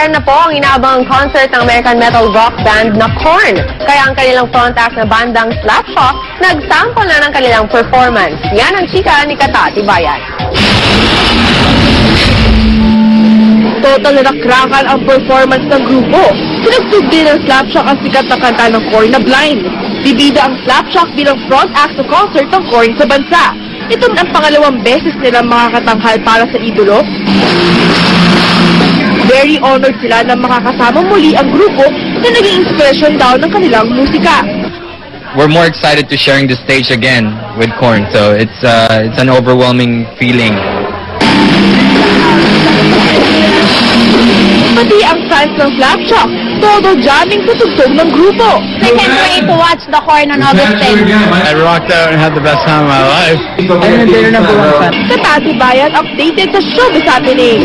December na po ang inaabangang concert ng American metal rock band na Korn. Kaya ang kanilang front act na bandang Slapshot, nagsample na ng kanilang performance. Yan ang chika ni Kata Tibayan. Total na nakrakan ang performance ng grupo. Sinagtugdi ng Slapshot ang sikat na kanta ng Korn na Blind. Bibida ang Slapshot bilang front act sa concert ng Korn sa bansa. Ito ang pangalawang beses nilang makakatanghal para sa idolo. Very honored sila na makakasama muli ang grupo na naging inspirasyon daw ng kanilang musika. We're more excited to sharing the stage again with Korn, so it's an overwhelming feeling. Pati ang fans ng Slapshot, todo jamming sa tugtog ng grupo. I can't wait to watch the Korn on August 10. I rocked out and had the best time of my life. Kata Tibayan updated sa showbiz happening.